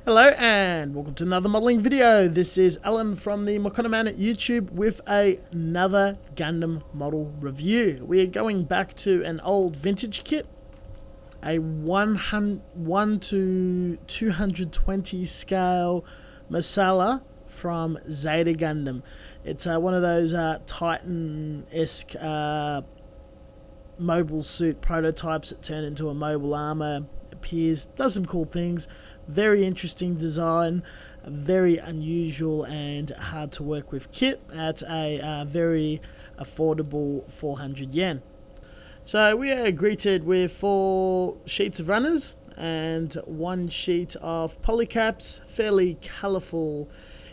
Hello and welcome to another modelling video. This is Alan from the Makona Man at YouTube with another Gundam model review. We are going back to an old vintage kit, a 1 to 220 scale Messala from Zeta Gundam. It's one of those Titan-esque mobile suit prototypes that turn into a mobile armor. Appears, does some cool things. Very interesting design, very unusual and hard to work with kit at a very affordable 400 yen. So we are greeted with 4 sheets of runners and 1 sheet of polycaps, fairly colourful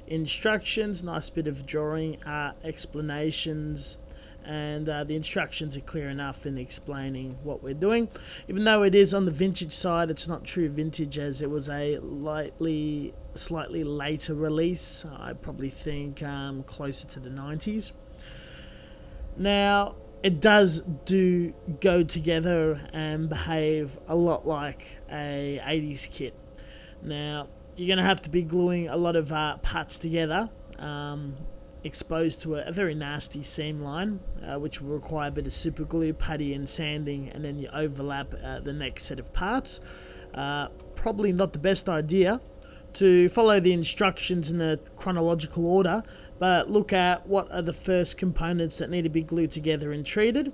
instructions, nice bit of drawing, explanations, and the instructions are clear enough in explaining what we're doing. Even though it is on the vintage side, it's not true vintage as it was a slightly later release. I probably think closer to the 90s. Now it does go together and behave a lot like a 80s kit. Now you're going to have to be gluing a lot of parts together, exposed to a very nasty seam line, which will require a bit of super glue, putty and sanding, and then you overlap the next set of parts. Probably not the best idea to follow the instructions in a chronological order, but look at what are the first components that need to be glued together and treated.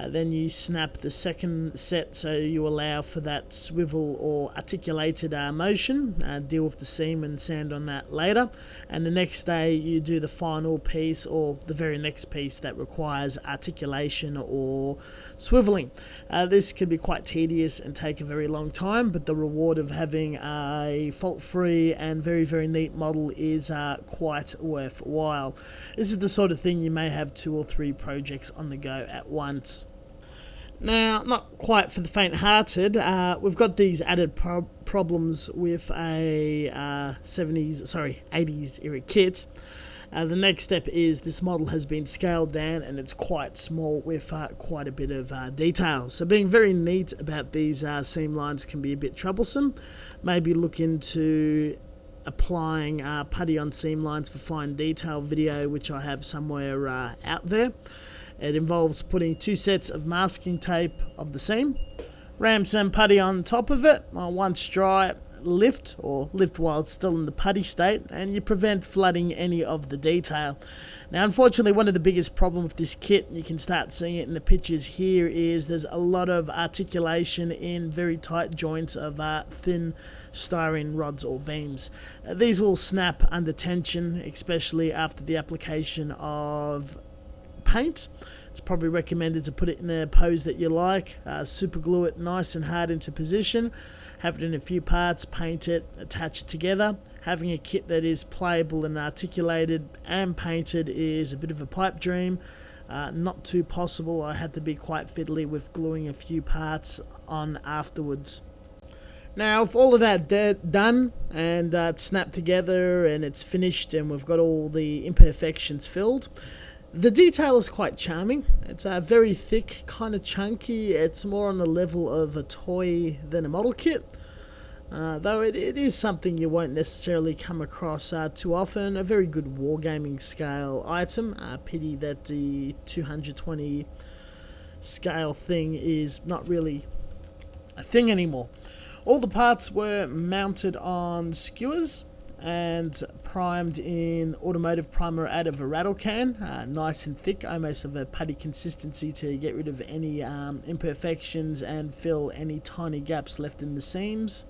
Then you snap the second set so you allow for that swivel or articulated motion. Deal with the seam and sand on that later. And the next day you do the final piece or the very next piece that requires articulation or swiveling. This can be quite tedious and take a very long time, but the reward of having a fault-free and very neat model is quite worthwhile. This is the sort of thing you may have 2 or 3 projects on the go at once. Now, not quite for the faint-hearted. We've got these added problems with a 80s era kit. The next step is this model has been scaled down and it's quite small with quite a bit of detail. So being very neat about these seam lines can be a bit troublesome. Maybe look into applying putty on seam lines for fine detail video, which I have somewhere out there. It involves putting 2 sets of masking tape of the seam, ram some putty on top of it. Once dry, lift while it's still in the putty state, and you prevent flooding any of the detail. Now unfortunately, one of the biggest problems with this kit, you can start seeing it in the pictures here, is there's a lot of articulation in very tight joints of thin styrene rods or beams. These will snap under tension, especially after the application of paint. It's probably recommended to put it in a pose that you like, super glue it nice and hard into position, have it in a few parts, paint it, attach it together. Having a kit that is playable and articulated and painted is a bit of a pipe dream. Not too possible. I had to be quite fiddly with gluing a few parts on afterwards. Now, with all of that done and it's snapped together and it's finished and we've got all the imperfections filled, the detail is quite charming. It's very thick, kind of chunky. It's more on the level of a toy than a model kit. Though it is something you won't necessarily come across too often. A very good wargaming scale item. Pity that the 220 scale thing is not really a thing anymore. All the parts were mounted on skewers and primed in automotive primer out of a rattle can, nice and thick, almost of a putty consistency to get rid of any imperfections and fill any tiny gaps left in the seams.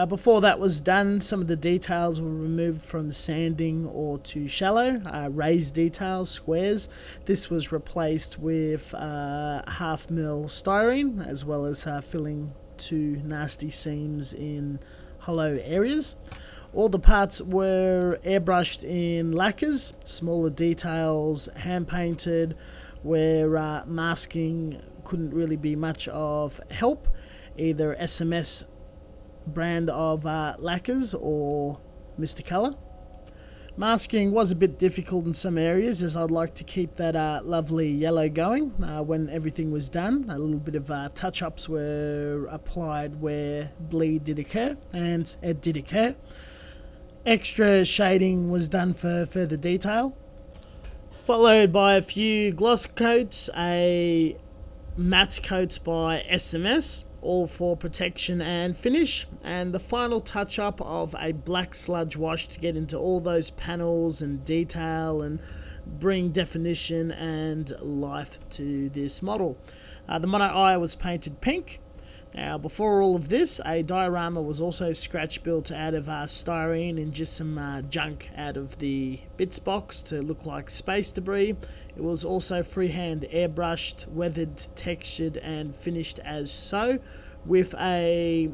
Before that was done, some of the details were removed from sanding or too shallow, raised details, squares. This was replaced with 1/2 mil styrene, as well as filling 2 nasty seams in hollow areas. All the parts were airbrushed in lacquers, smaller details hand painted, where masking couldn't really be much of help, either SMS brand of lacquers or Mr. Colour. Masking was a bit difficult in some areas, as I'd like to keep that lovely yellow going when everything was done. A little bit of touch-ups were applied where bleed did occur, and it did occur. Extra shading was done for further detail, followed by a few gloss coats, a matte coats by SMS, all for protection and finish, and the final touch up of a black sludge wash to get into all those panels and detail and bring definition and life to this model. The mono eye was painted pink. Now, before all of this, a diorama was also scratch built out of styrene and just some junk out of the bits box to look like space debris. It was also freehand airbrushed, weathered, textured and finished as so, with a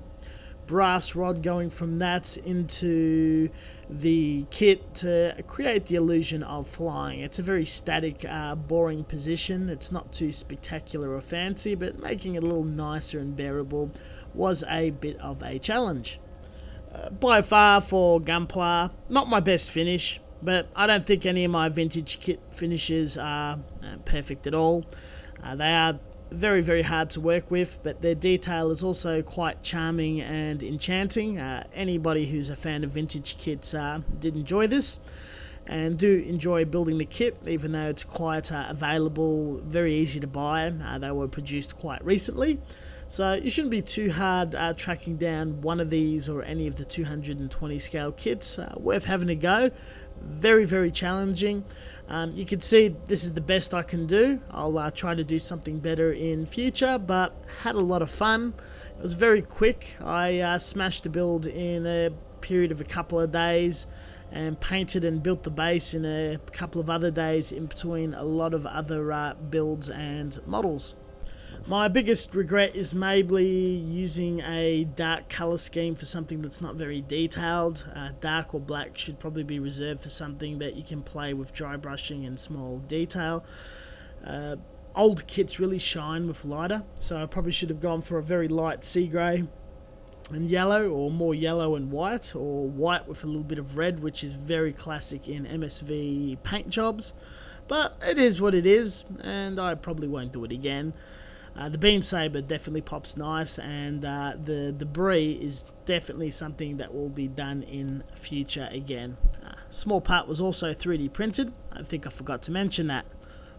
brass rod going from that into the kit to create the illusion of flying. It's a very static, boring position. It's not too spectacular or fancy, but making it a little nicer and bearable was a bit of a challenge. By far for gunpla, not my best finish, but I don't think any of my vintage kit finishes are perfect at all. They are very, very hard to work with, but their detail is also quite charming and enchanting. Anybody who's a fan of vintage kits did enjoy this and do enjoy building the kit, even though it's quite available, very easy to buy. They were produced quite recently, so you shouldn't be too hard tracking down one of these or any of the 220 scale kits. Worth having a go. Very, very challenging. You can see this is the best I can do. I'll try to do something better in future, but had a lot of fun. It was very quick. I smashed the build in a period of a couple of days and painted and built the base in a couple of other days in between a lot of other builds and models. My biggest regret is maybe using a dark colour scheme for something that's not very detailed. Dark or black should probably be reserved for something that you can play with dry brushing and small detail. Old kits really shine with lighter, so I probably should have gone for a very light sea grey and yellow, or more yellow and white, or white with a little bit of red, which is very classic in MSV paint jobs. But it is what it is, and I probably won't do it again. The beam saber definitely pops nice, and the debris is definitely something that will be done in future again. Small part was also 3D printed. I think I forgot to mention that.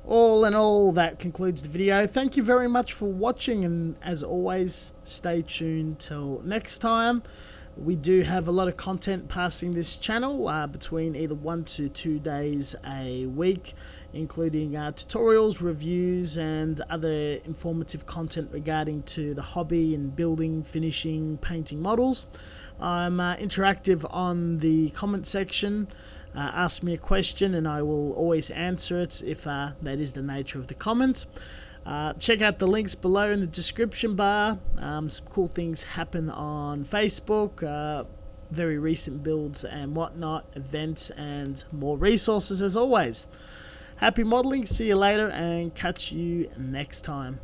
All in all, that concludes the video. Thank you very much for watching, and as always, stay tuned till next time. We do have a lot of content passing this channel between either 1 to 2 days a week, including tutorials, reviews and other informative content regarding to the hobby and building, finishing, painting models. I'm interactive on the comment section. Ask me a question and I will always answer it if that is the nature of the comment. Check out the links below in the description bar. Some cool things happen on Facebook, very recent builds and whatnot, events and more resources as always. Happy modeling, see you later and catch you next time.